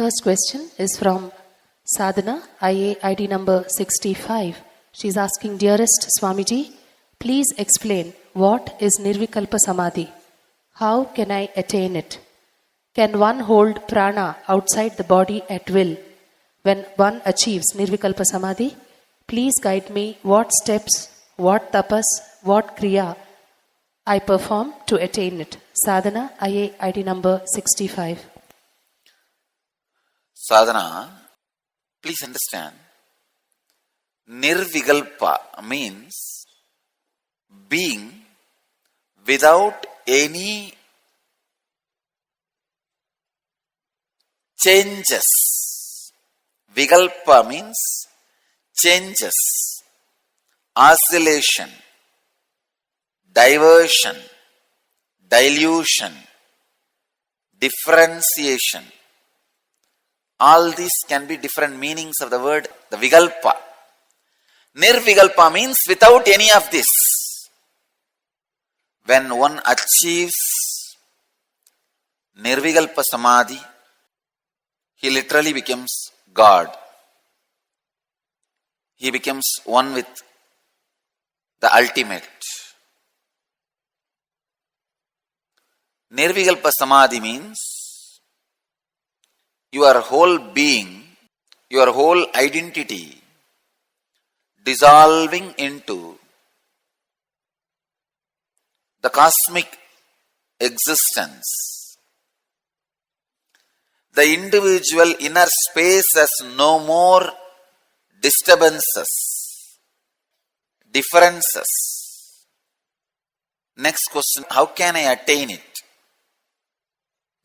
first question is from Sadhana, IA ID number 65. She is asking, Dearest Swamiji, please explain what is Nirvikalpa Samadhi? How can I attain it? Can one hold prana outside the body at will when one achieves Nirvikalpa Samadhi? Please guide me what steps, what tapas, what kriya I perform to attain it. Sadhana, IA ID number 65. Sadhana, please understand, Nirvikalpa means being without any changes. Vikalpa means changes, oscillation, diversion, dilution, differentiation. All these can be different meanings of the word, the Vikalpa. Nirvikalpa means without any of this. When one achieves Nirvikalpa Samadhi, he literally becomes God. He becomes one with the ultimate. Nirvikalpa Samadhi means your whole being, your whole identity dissolving into the cosmic existence. The individual inner space has no more disturbances, differences. Next question, how can I attain it?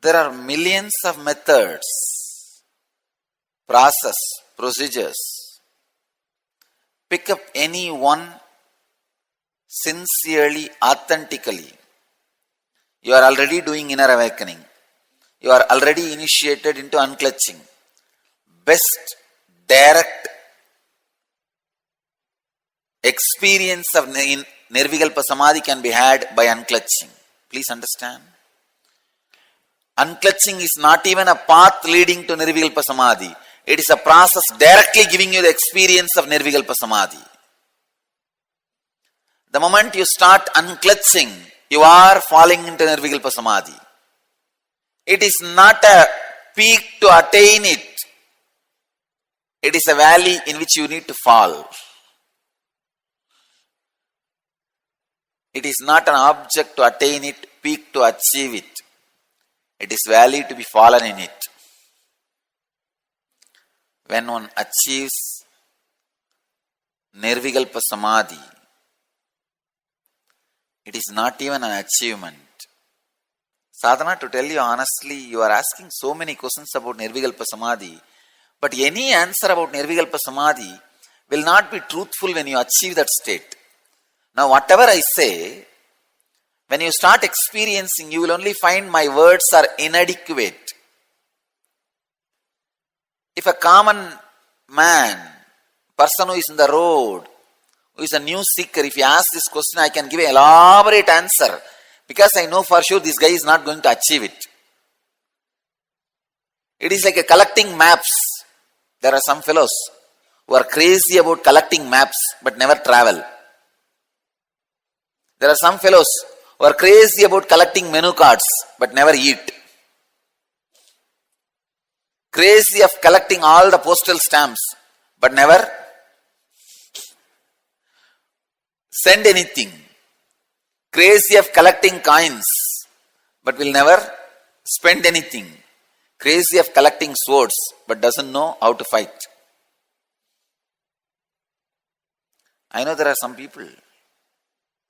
There are millions of methods, process, procedures. Pick up any one sincerely, authentically. You are already doing inner awakening. You are already initiated into unclutching. Best direct experience of Nirvikalpa Samadhi can be had by unclutching. Please understand. Unclutching is not even a path leading to Nirvikalpa Samadhi. It is a process directly giving you the experience of Nirvikalpa Samadhi. The moment you start unclutching, you are falling into Nirvikalpa Samadhi. It is not a peak to attain it. It is a valley in which you need to fall. It is not an object to attain it, peak to achieve it. It is valley to be fallen in it. When one achieves Nirvikalpa Samadhi, it is not even an achievement. Sadhana, to tell you honestly, you are asking so many questions about Nirvikalpa Samadhi, but any answer about Nirvikalpa Samadhi will not be truthful when you achieve that state. Now, whatever I say, when you start experiencing, you will only find my words are inadequate. If a common man, person who is in the road, who is a new seeker, if you ask this question, I can give an elaborate answer. Because I know for sure this guy is not going to achieve it. It is like a collecting maps. There are some fellows who are crazy about collecting maps but never travel. There are some fellows who are crazy about collecting menu cards but never eat. Crazy of collecting all the postal stamps but never send anything. Crazy of collecting coins but will never spend anything. Crazy of collecting swords but doesn't know how to fight. I know there are some people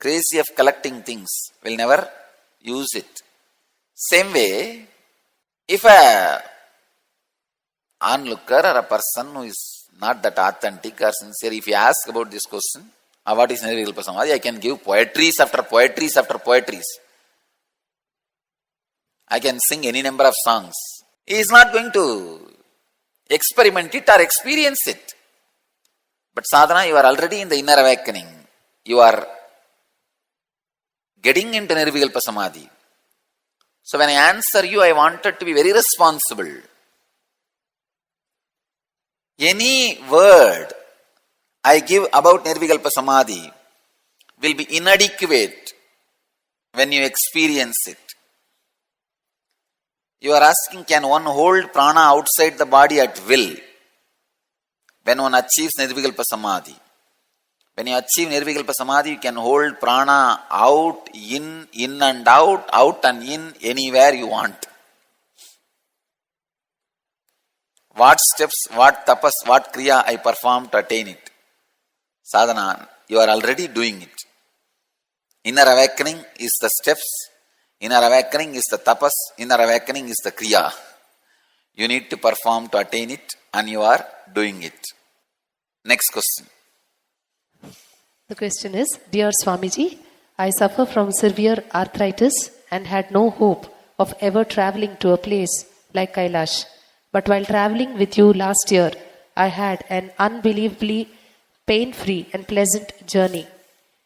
crazy of collecting things will never use it. Same way, if a onlooker or a person who is not that authentic or sincere, if you ask about this question, what is Nirvikalpa Samadhi? I can give poetries after poetries after poetries. I can sing any number of songs. He is not going to experiment it or experience it. But sadhana, you are already in the inner awakening. You are getting into Nirvikalpa Samadhi. So when I answer you, I wanted to be very responsible. Any word I give about Nirvikalpa Samadhi will be inadequate when you experience it. You are asking, can one hold prana outside the body at will when one achieves Nirvikalpa Samadhi? When you achieve Nirvikalpa Samadhi, you can hold prana out, in and out and in, anywhere you want. What steps, what tapas, what kriya I perform to attain it? Sadhana, you are already doing it. Inner awakening is the steps, inner awakening is the tapas, inner awakening is the kriya. You need to perform to attain it, and you are doing it. Next question. The question is, Dear Swamiji, I suffer from severe arthritis and had no hope of ever traveling to a place like Kailash. But while traveling with you last year, I had an unbelievably pain-free and pleasant journey.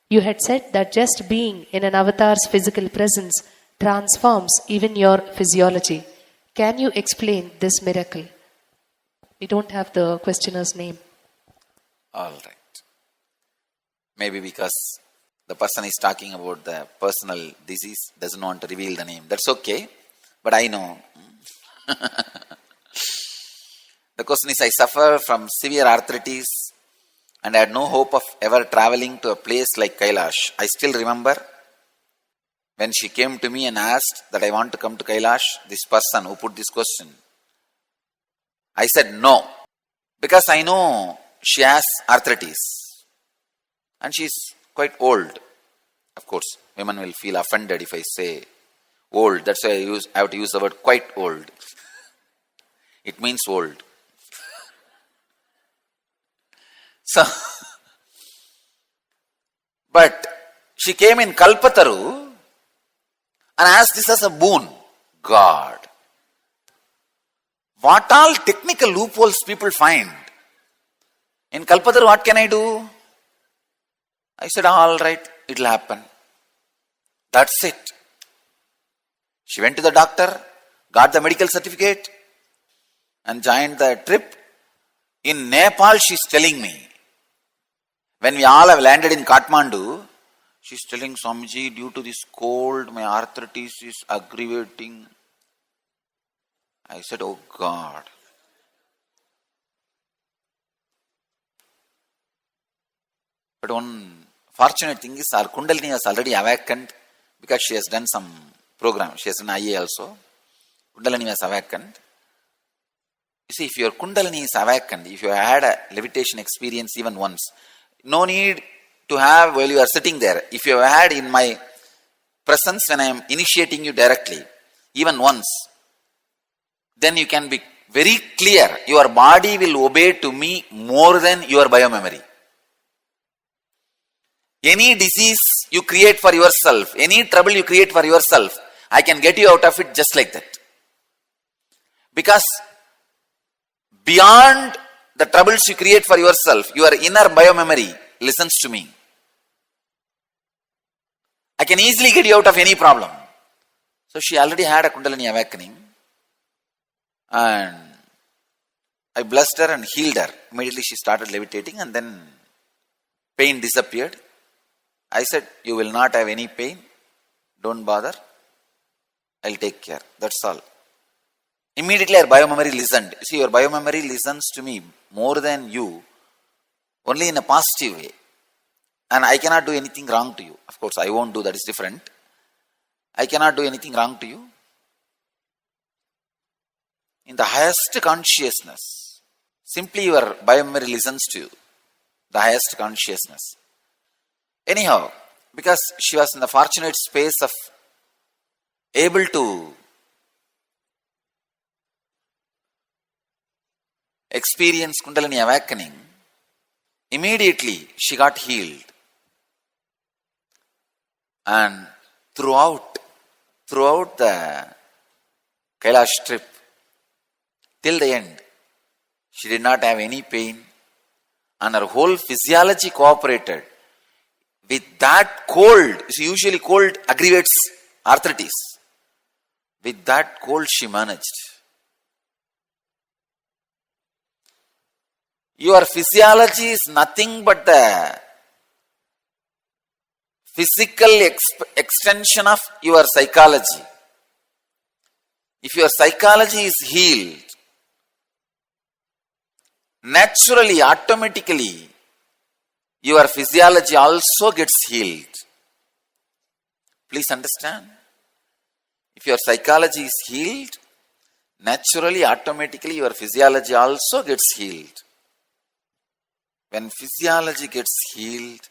You had said that just being in an avatar's physical presence transforms even your physiology. Can you explain this miracle? We don't have the questioner's name. All right. Maybe because the person is talking about the personal disease, doesn't want to reveal the name. That's okay. But I know. The question is, I suffer from severe arthritis and I had no hope of ever traveling to a place like Kailash. I still remember when she came to me and asked that I want to come to Kailash, this person who put this question, I said no, because I know she has arthritis and she is quite old. Of course, women will feel offended if I say old. That's why I have to use the word quite old. It means old. So, but she came in Kalpataru and asked this as a boon. God, what all technical loopholes people find. In Kalpataru, what can I do? I said, all right, it'll happen. That's it. She went to the doctor, got the medical certificate and joined the trip. In Nepal, she's telling me, when we all have landed in Kathmandu, she's telling Swamiji, due to this cold, my arthritis is aggravating. I said, oh God. But one fortunate thing is our Kundalini has already awakened because she has done some program. She has done IA also. Kundalini has awakened. You see, if your Kundalini is awakened, if you had a levitation experience even once, no need to have while you are sitting there. If you have had in my presence when I am initiating you directly, even once, then you can be very clear. Your body will obey to me more than your biomemory. Any disease you create for yourself, any trouble you create for yourself, I can get you out of it just like that. Because beyond the troubles you create for yourself, your inner biomemory listens to me. I can easily get you out of any problem. So she already had a Kundalini awakening. And I blessed her and healed her. Immediately she started levitating and then pain disappeared. I said, you will not have any pain. Don't bother. I'll take care. That's all. Immediately her biomemory listened. See, your biomemory listens to me more than you, only in a positive way. And I cannot do anything wrong to you. Of course, I won't do, that is different. I cannot do anything wrong to you. In the highest consciousness, simply your biomemory listens to you. The highest consciousness. Anyhow, because she was in the fortunate space of able to experience Kundalini awakening, immediately she got healed. And throughout the Kailash trip, till the end, she did not have any pain and her whole physiology cooperated. With that cold, usually cold aggravates arthritis. With that cold she managed. Your physiology is nothing but the physical extension of your psychology. If your psychology is healed, naturally, automatically, your physiology also gets healed. Please understand. If your psychology is healed, naturally, automatically, your physiology also gets healed. When physiology gets healed,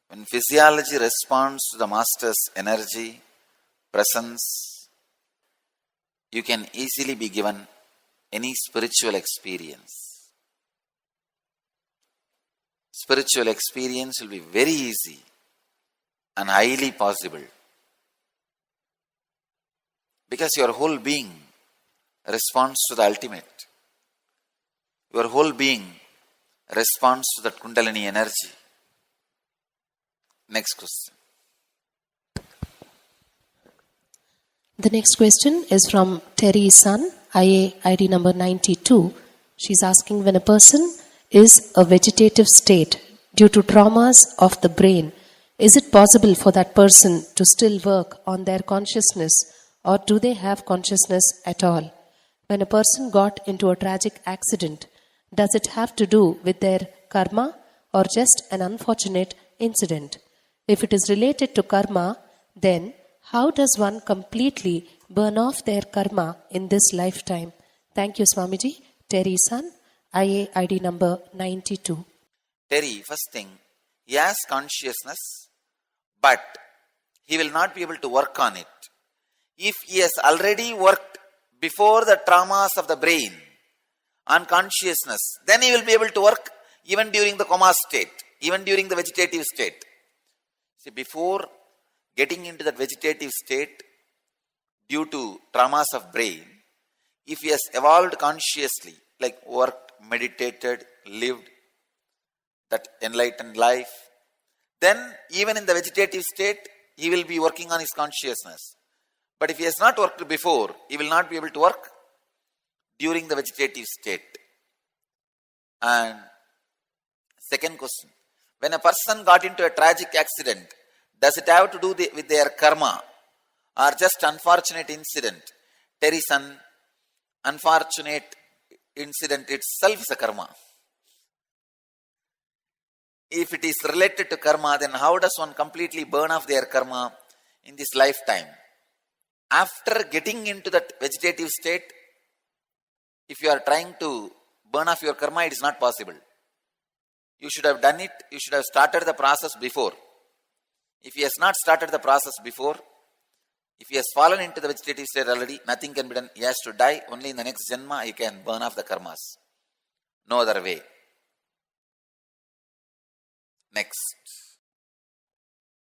when physiology responds to the Master's energy, presence, you can easily be given any spiritual experience. Spiritual experience will be very easy and highly possible. Because your whole being responds to the ultimate. Your whole being responds to that Kundalini energy. Next question. The next question is from Terry's son, IA ID number 92. She's asking, when a person is a vegetative state due to traumas of the brain, is it possible for that person to still work on their consciousness, or do they have consciousness at all? When a person got into a tragic accident, does it have to do with their karma or just an unfortunate incident? If it is related to karma, then how does one completely burn off their karma in this lifetime? Thank you, Swamiji. Terry son, IA ID number 92. Terry, first thing, he has consciousness, but he will not be able to work on it. If he has already worked before the traumas of the brain on consciousness, then he will be able to work even during the coma state, even during the vegetative state. See, before getting into that vegetative state due to traumas of brain, if he has evolved consciously, like worked, meditated, lived that enlightened life, then even in the vegetative state, he will be working on his consciousness. But if he has not worked before, he will not be able to work during the vegetative state. And second question, when a person got into a tragic accident, does it have to do with their karma or just unfortunate incident? Terry son, unfortunate incident itself is a karma. If it is related to karma, then how does one completely burn off their karma in this lifetime? After getting into that vegetative state, if you are trying to burn off your karma, it is not possible. You should have done it, you should have started the process before. If he has not started the process before, if he has fallen into the vegetative state already, nothing can be done. He has to die. Only in the next Janma he can burn off the karmas. No other way. Next.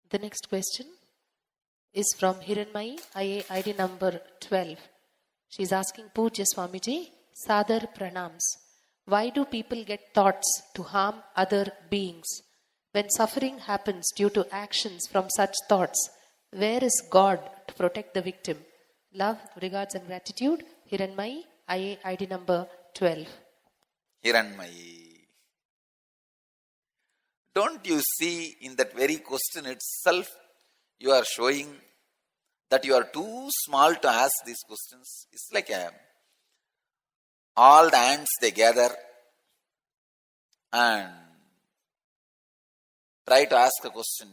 The next question is from Hiranmayi, IA ID number 12. She is asking, Pujya Swamiji, Sadar Pranams. Why do people get thoughts to harm other beings? When suffering happens due to actions from such thoughts, where is God to protect the victim? Love, regards and gratitude. Hiranmayi, IA ID number 12. Hiranmayi. Don't you see in that very question itself, you are showing that you are too small to ask these questions? It's like all the ants they gather and try to ask a question.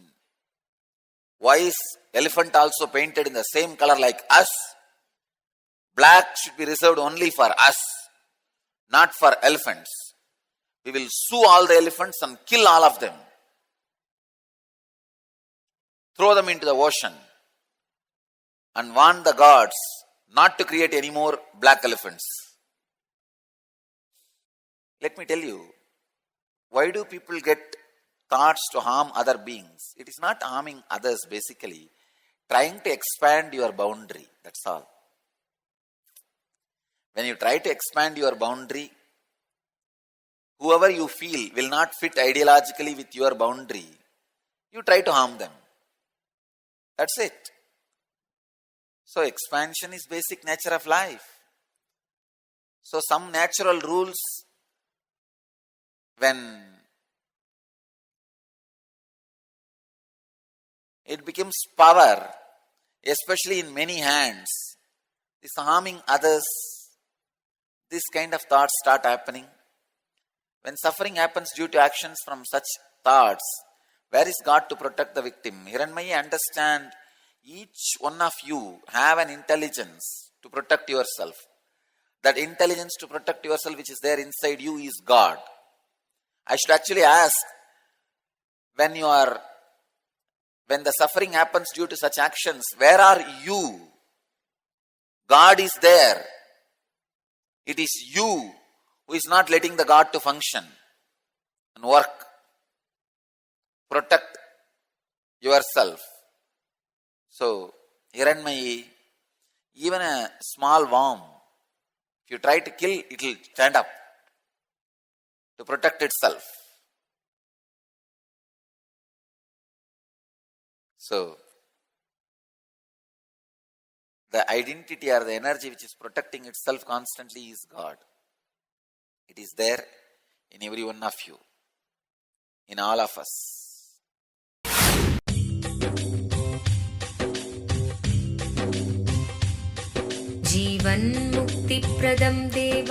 Why is elephant also painted in the same color like us? Black should be reserved only for us, not for elephants. We will sue all the elephants and kill all of them. Throw them into the ocean and warn the gods not to create any more black elephants. Let me tell you, why do people get thoughts to harm other beings? It is not harming others, basically trying to expand your boundary, that's all. When you try to expand your boundary, whoever you feel will not fit ideologically with your boundary, you try to harm them. That's it. So expansion is basic nature of life. So some natural rules when it becomes power, especially in many hands, this harming others, this kind of thoughts start happening. When suffering happens due to actions from such thoughts, where is God to protect the victim? Hiranmayi, understand, each one of you have an intelligence to protect yourself. That intelligence to protect yourself which is there inside you is God. I should actually ask, when the suffering happens due to such actions, where are you? God is there. It is you who is not letting the God to function and work. Protect yourself. So, Hiranmayi, even a small worm, if you try to kill, it will stand up to protect itself. So, the identity or the energy which is protecting itself constantly is God. It is there in every one of you, in all of us.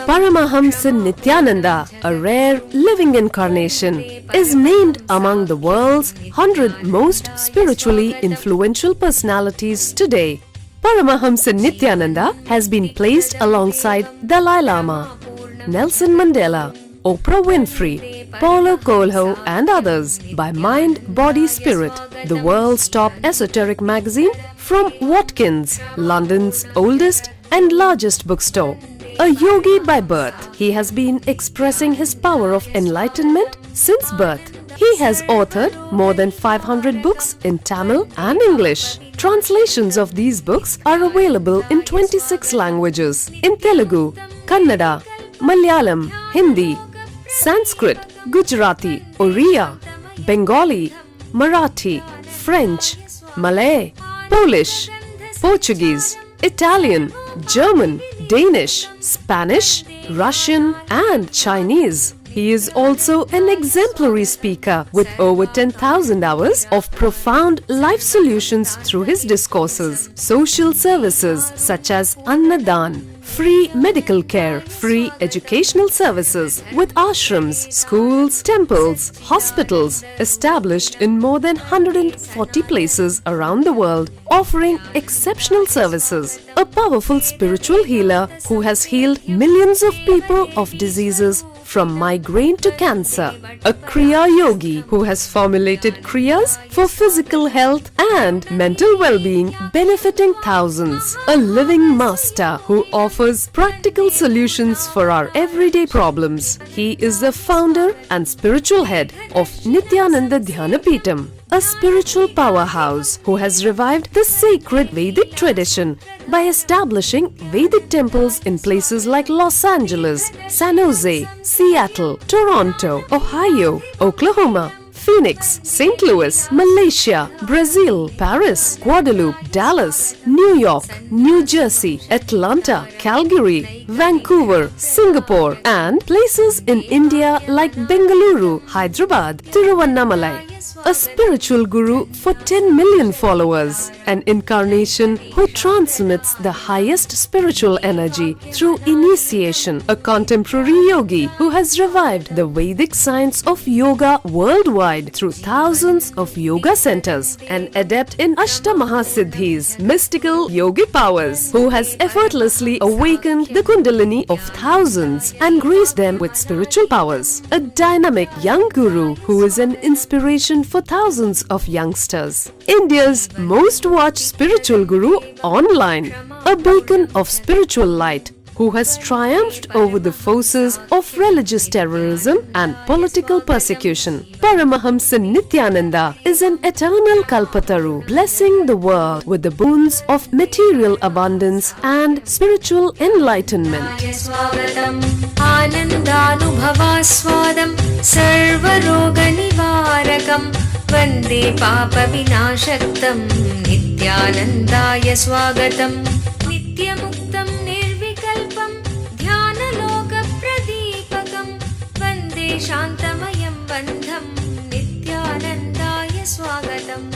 Paramahamsa Nithyananda, a rare living incarnation, is named among the world's 100 most spiritually influential personalities today. Paramahamsa Nithyananda has been placed alongside Dalai Lama, Nelson Mandela, Oprah Winfrey, Paulo Coelho and others by Mind, Body, Spirit, the world's top esoteric magazine from Watkins, London's oldest and largest bookstore. A yogi by birth, he has been expressing his power of enlightenment since birth. He has authored more than 500 books in Tamil and English. Translations of these books are available in 26 languages in Telugu, Kannada, Malayalam, Hindi, Sanskrit, Gujarati, Oriya, Bengali, Marathi, French, Malay, Polish, Portuguese, Italian, German, Danish, Spanish, Russian and Chinese. He is also an exemplary speaker with over 10,000 hours of profound life solutions through his discourses. Social services such as Annadan, free medical care, free educational services with ashrams, schools, temples, hospitals established in more than 140 places around the world, offering exceptional services. A powerful spiritual healer who has healed millions of people of diseases from migraine to cancer. A Kriya Yogi who has formulated Kriyas for physical health and mental well-being, benefiting thousands. A living master who offers practical solutions for our everyday problems. He is the founder and spiritual head of Nithyananda Dhyanapeetham, a spiritual powerhouse who has revived the sacred Vedic tradition by establishing Vedic temples in places like Los Angeles, San Jose, Seattle, Toronto, Ohio, Oklahoma, Phoenix, St. Louis, Malaysia, Brazil, Paris, Guadeloupe, Dallas, New York, New Jersey, Atlanta, Calgary, Vancouver, Singapore, and places in India like Bengaluru, Hyderabad, Tiruvannamalai. A spiritual guru for 10 million followers, an incarnation who transmits the highest spiritual energy through initiation, a contemporary yogi who has revived the Vedic science of yoga worldwide through thousands of yoga centers, an adept in Ashtamahasiddhis, mystical yogic powers, who has effortlessly awakened the Kundalini of thousands and graced them with spiritual powers, a dynamic young guru who is an inspiration for thousands of youngsters. India's most watched spiritual guru online, a beacon of spiritual light who has triumphed over the forces of religious terrorism and political persecution. Paramahamsa Nithyananda is an eternal Kalpataru, blessing the world with the boons of material abundance and spiritual enlightenment. आनन्दानुभवास्वादं सर्वरोगनिवारकं वन्दे पापविनाशक्तं नित्यानन्दाय स्वागतं नित्यमुक्तं निर्विकल्पं ध्यानलोकप्रदीपकं वन्दे शान्तमयं बन्धं नित्यानन्दाय स्वागतम्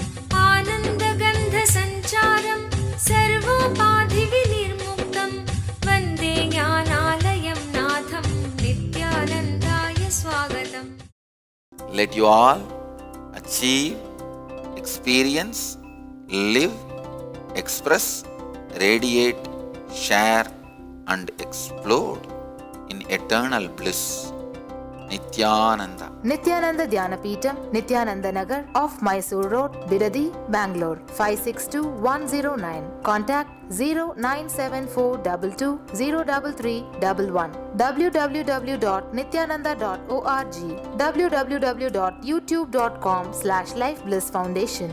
आनन्दगन्धसञ्चारं सर्वोपाधिविनिर्मुक्तं वन्दे ज्ञानालयं नाथं नित्यानन्दाय स्वागतम्. Let you all achieve, experience, live, express, radiate, share and explode in eternal bliss. Nithyananda. Nithyananda Dhyanapitham, Nithyananda Nagar off Mysore Road, Bidadi, Bangalore 562109. Contact 097422033311. www.nithyananda.org. www.youtube.com/lifeblissfoundation.